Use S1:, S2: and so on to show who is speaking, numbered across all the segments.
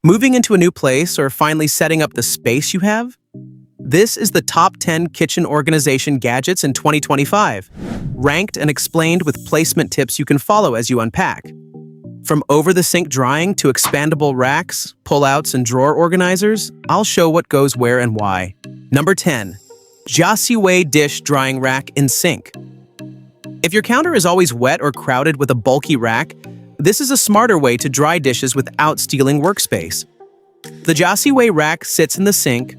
S1: Moving into a new place or finally setting up the space you have? This is the top 10 kitchen organization gadgets in 2025, ranked and explained with placement tips you can follow as you unpack. From over-the-sink drying to expandable racks, pullouts, and drawer organizers, I'll show what goes where and why. Number 10. JASIWAY Dish Drying Rack in Sink. If your counter is always wet or crowded with a bulky rack, this is a smarter way to dry dishes without stealing workspace. The JASIWAY rack sits in the sink,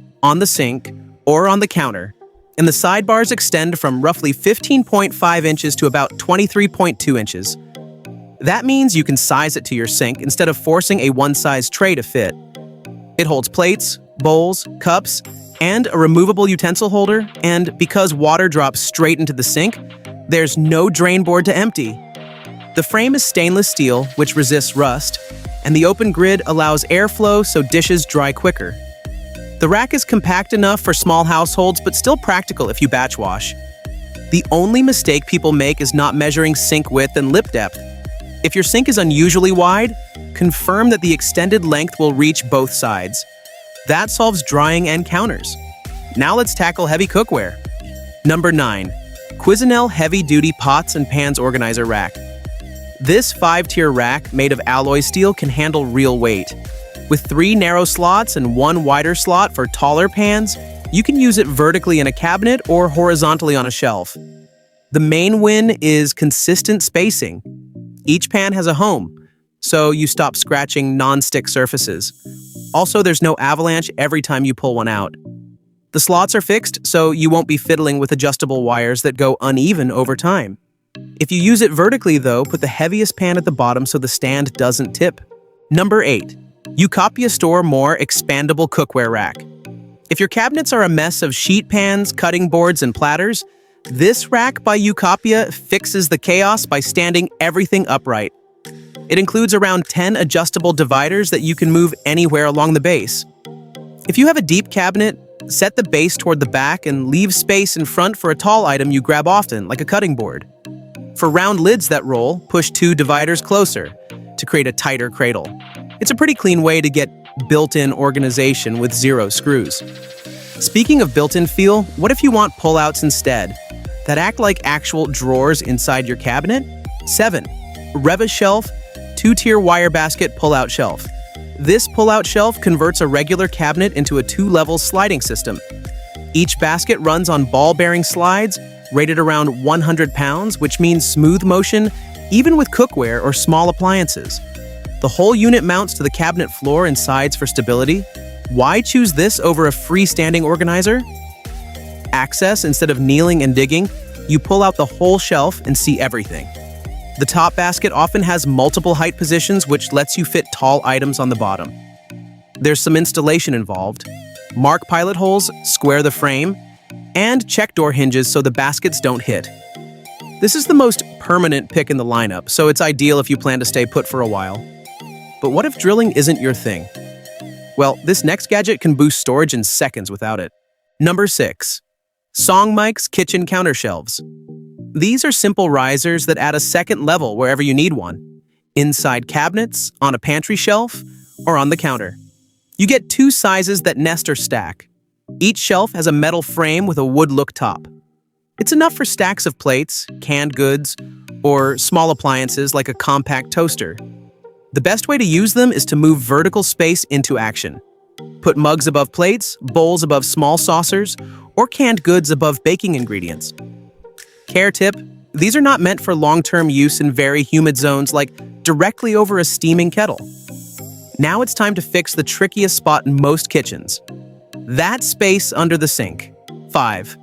S1: or on the counter, and the sidebars extend from roughly 15.5 inches to about 23.2 inches. That means you can size it to your sink instead of forcing a one-size tray to fit. It holds plates, bowls, cups, and a removable utensil holder, and because water drops straight into the sink, there's no drain board to empty. The frame is stainless steel, which resists rust, and the open grid allows airflow so dishes dry quicker. The rack is compact enough for small households, but still practical if you batch wash. The only mistake people make is not measuring sink width and lip depth. If your sink is unusually wide, confirm that the extended length will reach both sides. That solves drying and counters. Now let's tackle heavy cookware. Number 9. Cuisinel Heavy Duty Pots and Pans Organizer Rack. This 5-tier rack made of alloy steel can handle real weight. With 3 narrow slots and 1 wider slot for taller pans, you can use it vertically in a cabinet or horizontally on a shelf. The main win is consistent spacing. Each pan has a home, so you stop scratching non-stick surfaces. Also, there's no avalanche every time you pull one out. The slots are fixed, so you won't be fiddling with adjustable wires that go uneven over time. If you use it vertically, though, put the heaviest pan at the bottom so the stand doesn't tip. Number 8. YouCopia StoreMore Expandable Cookware Rack. If your cabinets are a mess of sheet pans, cutting boards, and platters, this rack by YouCopia fixes the chaos by standing everything upright. It includes around 10 adjustable dividers that you can move anywhere along the base. If you have a deep cabinet, set the base toward the back and leave space in front for a tall item you grab often, like a cutting board. For round lids that roll, push 2 dividers closer to create a tighter cradle. It's a pretty clean way to get built-in organization with 0 screws. Speaking of built-in feel, what if you want pullouts instead that act like actual drawers inside your cabinet? 7. Rev-A-Shelf 2-tier wire basket pullout shelf. This pullout shelf converts a regular cabinet into a 2-level sliding system. Each basket runs on ball-bearing slides, rated around 100 pounds, which means smooth motion even with cookware or small appliances. The whole unit mounts to the cabinet floor and sides for stability. Why choose this over a freestanding organizer? Access instead of kneeling and digging, you pull out the whole shelf and see everything. The top basket often has multiple height positions, which lets you fit tall items on the bottom. There's some installation involved. Mark pilot holes, square the frame, and check door hinges so the baskets don't hit. This is the most permanent pick in the lineup, so it's ideal if you plan to stay put for a while. But what if drilling isn't your thing? Well, this next gadget can boost storage in seconds without it. Number 6. SONGMICS Kitchen Counter Shelves. These are simple risers that add a second level wherever you need one. Inside cabinets, on a pantry shelf, or on the counter. You get 2 sizes that nest or stack. Each shelf has a metal frame with a wood-look top. It's enough for stacks of plates, canned goods, or small appliances like a compact toaster. The best way to use them is to move vertical space into action. Put mugs above plates, bowls above small saucers, or canned goods above baking ingredients. Care tip: these are not meant for long-term use in very humid zones like directly over a steaming kettle. Now it's time to fix the trickiest spot in most kitchens. That space under the sink. 5.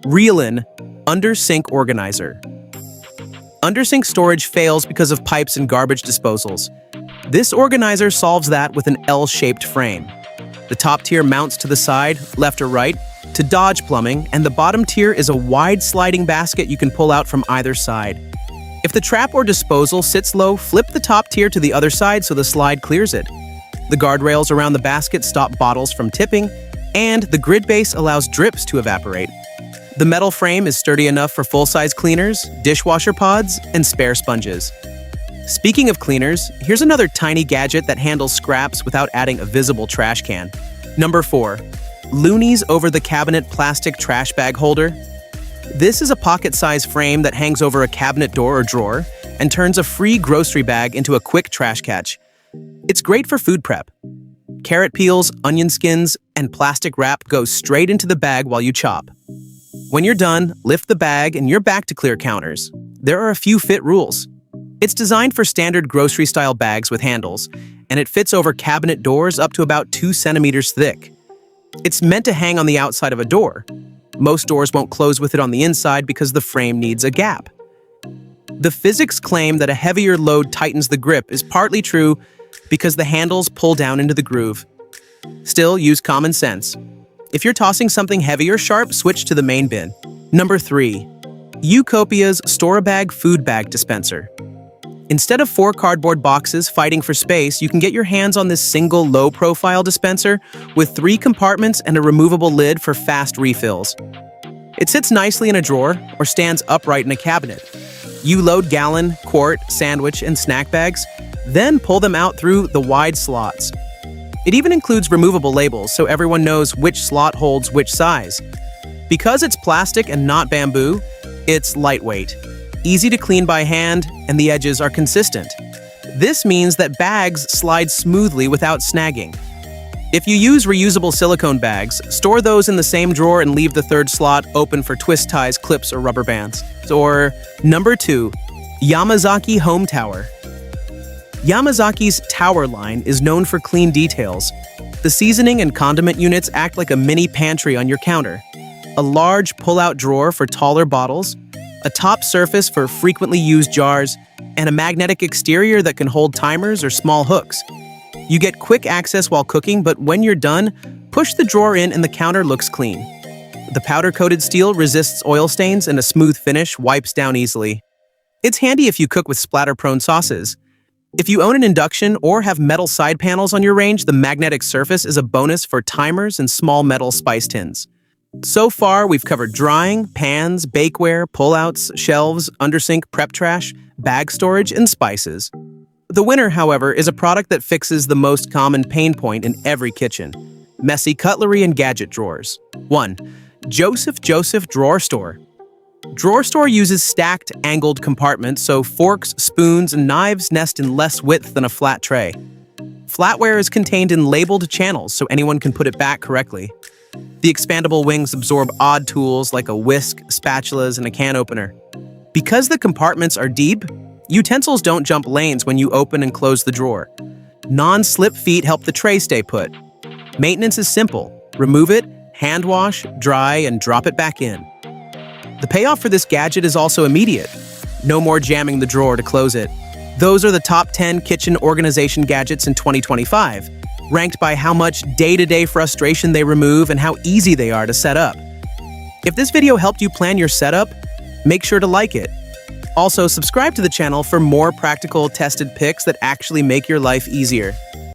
S1: REALINN Under Sink Organizer. Under-sink storage fails because of pipes and garbage disposals. This organizer solves that with an L-shaped frame. The top tier mounts to the side, left or right, to dodge plumbing, and the bottom tier is a wide sliding basket you can pull out from either side. If the trap or disposal sits low, flip the top tier to the other side so the slide clears it. The guardrails around the basket stop bottles from tipping, and the grid base allows drips to evaporate. The metal frame is sturdy enough for full-size cleaners, dishwasher pods, and spare sponges. Speaking of cleaners, here's another tiny gadget that handles scraps without adding a visible trash can. Number 4. Lunies over-the-cabinet plastic trash bag holder. This is a pocket-sized frame that hangs over a cabinet door or drawer and turns a free grocery bag into a quick trash catch. It's great for food prep. Carrot peels, onion skins, and plastic wrap go straight into the bag while you chop. When you're done, lift the bag and you're back to clear counters. There are a few fit rules. It's designed for standard grocery-style bags with handles, and it fits over cabinet doors up to about 2 centimeters thick. It's meant to hang on the outside of a door. Most doors won't close with it on the inside because the frame needs a gap. The physics claim that a heavier load tightens the grip is partly true because the handles pull down into the groove. Still, use common sense. If you're tossing something heavy or sharp, switch to the main bin. Number 3. YouCopia's StoraBag food bag dispenser. Instead of 4 cardboard boxes fighting for space, you can get your hands on this single low-profile dispenser with 3 compartments and a removable lid for fast refills. It sits nicely in a drawer or stands upright in a cabinet. You load gallon, quart, sandwich, and snack bags, then pull them out through the wide slots. It even includes removable labels so everyone knows which slot holds which size. Because it's plastic and not bamboo, it's lightweight, easy to clean by hand, and the edges are consistent. This means that bags slide smoothly without snagging. If you use reusable silicone bags, store those in the same drawer and leave the 3rd slot open for twist ties, clips, or rubber bands. Or number 2, Yamazaki Home Tower. Yamazaki's tower line is known for clean details. The seasoning and condiment units act like a mini pantry on your counter. A large pull-out drawer for taller bottles, a top surface for frequently used jars, and a magnetic exterior that can hold timers or small hooks. You get quick access while cooking, but when you're done, push the drawer in and the counter looks clean. The powder-coated steel resists oil stains and a smooth finish wipes down easily. It's handy if you cook with splatter-prone sauces. If you own an induction or have metal side panels on your range, the magnetic surface is a bonus for timers and small metal spice tins. So far, we've covered drying, pans, bakeware, pullouts, shelves, undersink, prep trash, bag storage, and spices. The winner, however, is a product that fixes the most common pain point in every kitchen: messy cutlery and gadget drawers. 1. Joseph DrawerStore. DrawerStore uses stacked, angled compartments so forks, spoons, and knives nest in less width than a flat tray. Flatware is contained in labeled channels so anyone can put it back correctly. The expandable wings absorb odd tools like a whisk, spatulas, and a can opener. Because the compartments are deep, utensils don't jump lanes when you open and close the drawer. Non-slip feet help the tray stay put. Maintenance is simple. Remove it, hand wash, dry, and drop it back in. The payoff for this gadget is also immediate. No more jamming the drawer to close it. Those are the top 10 kitchen organization gadgets in 2025, ranked by how much day-to-day frustration they remove and how easy they are to set up. If this video helped you plan your setup, make sure to like it. Also, subscribe to the channel for more practical, tested picks that actually make your life easier.